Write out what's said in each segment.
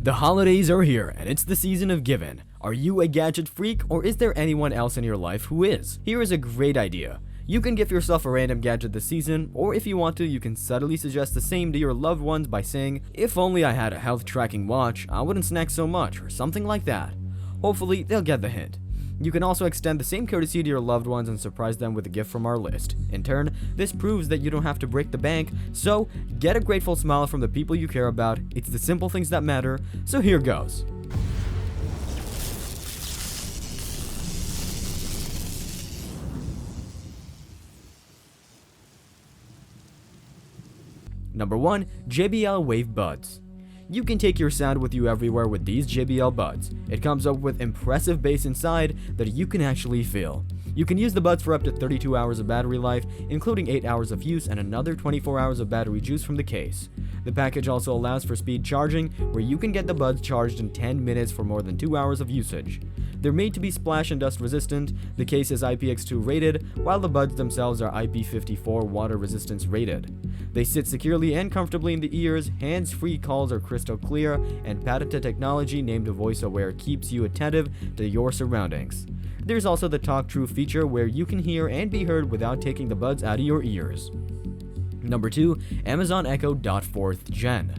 The holidays are here, and it's the season of giving. Are you a gadget freak, or is there anyone else in your life who is? Here is a great idea. You can gift yourself a random gadget this season, or if you want to, you can subtly suggest the same to your loved ones by saying, "If only I had a health tracking watch, I wouldn't snack so much," or something like that. Hopefully, they'll get the hint. You can also extend the same courtesy to your loved ones and surprise them with a gift from our list. In turn, this proves that you don't have to break the bank, so get a grateful smile from the people you care about. It's the simple things that matter, so here goes. Number 1. JBL Wave Buds. You can take your sound with you everywhere with these JBL buds. It comes up with impressive bass inside that you can actually feel. You can use the buds for up to 32 hours of battery life, including 8 hours of use and another 24 hours of battery juice from the case. The package also allows for speed charging, where you can get the buds charged in 10 minutes for more than 2 hours of usage. They're made to be splash and dust resistant. The case is IPX2 rated, while the buds themselves are IP54 water resistance rated. They sit securely and comfortably in the ears, hands-free calls are crystal clear, and patented technology named Voice Aware keeps you attentive to your surroundings. There's also the Talk True feature where you can hear and be heard without taking the buds out of your ears. Number 2. Amazon Echo Dot 4th Gen.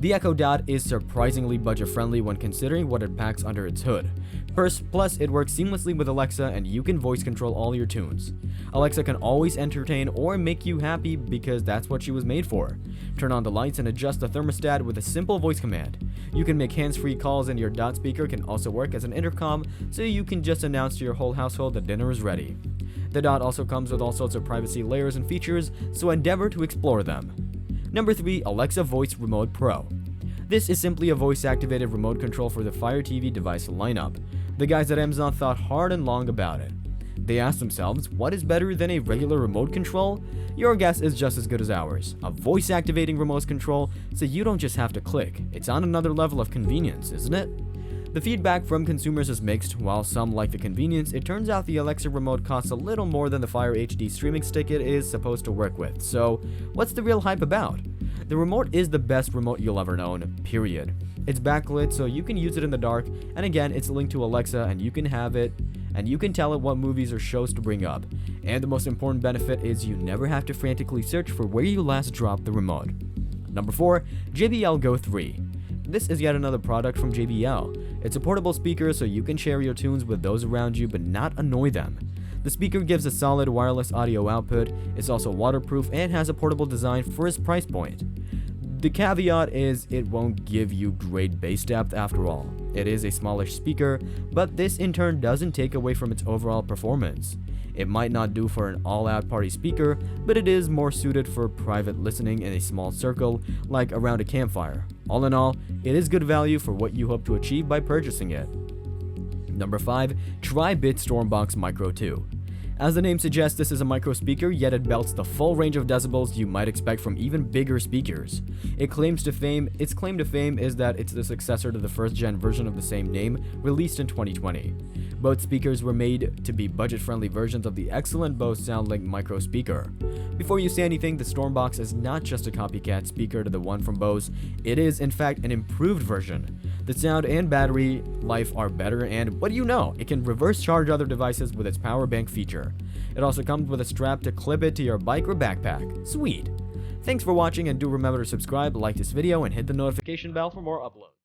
The Echo Dot is surprisingly budget-friendly when considering what it packs under its hood. Plus, it works seamlessly with Alexa and you can voice control all your tunes. Alexa can always entertain or make you happy because that's what she was made for. Turn on the lights and adjust the thermostat with a simple voice command. You can make hands-free calls, and your Dot speaker can also work as an intercom, so you can just announce to your whole household that dinner is ready. The Dot also comes with all sorts of privacy layers and features, so endeavor to explore them. Number 3. Alexa Voice Remote Pro. This is simply a voice-activated remote control for the Fire TV device lineup. The guys at Amazon thought hard and long about it. They asked themselves, what is better than a regular remote control? Your guess is just as good as ours. A voice-activating remote control, so you don't just have to click. It's on another level of convenience, isn't it? The feedback from consumers is mixed. While some like the convenience, it turns out the Alexa remote costs a little more than the Fire HD streaming stick it is supposed to work with. So, what's the real hype about? The remote is the best remote you'll ever own, period. It's backlit, so you can use it in the dark, and again, it's linked to Alexa and you can have it, and you can tell it what movies or shows to bring up. And the most important benefit is you never have to frantically search for where you last dropped the remote. Number 4. JBL Go 3. This is yet another product from JBL. It's a portable speaker, so you can share your tunes with those around you but not annoy them. The speaker gives a solid wireless audio output, it's also waterproof, and has a portable design for its price point. The caveat is it won't give you great bass depth after all. It is a smallish speaker, but this in turn doesn't take away from its overall performance. It might not do for an all-out party speaker, but it is more suited for private listening in a small circle, like around a campfire. All in all, it is good value for what you hope to achieve by purchasing it. Number 5. Tribit Stormbox Micro 2. As the name suggests, this is a micro speaker, yet it belts the full range of decibels you might expect from even bigger speakers. Its claim to fame is that it's the successor to the first-gen version of the same name, released in 2020. Both speakers were made to be budget-friendly versions of the excellent Bose SoundLink micro speaker. Before you say anything, the Stormbox is not just a copycat speaker to the one from Bose, it is in fact an improved version. The sound and battery life are better, and what do you know, it can reverse charge other devices with its power bank feature. It also comes with a strap to clip it to your bike or backpack. Sweet! Thanks for watching, and do remember to subscribe, like this video, and hit the notification bell for more uploads.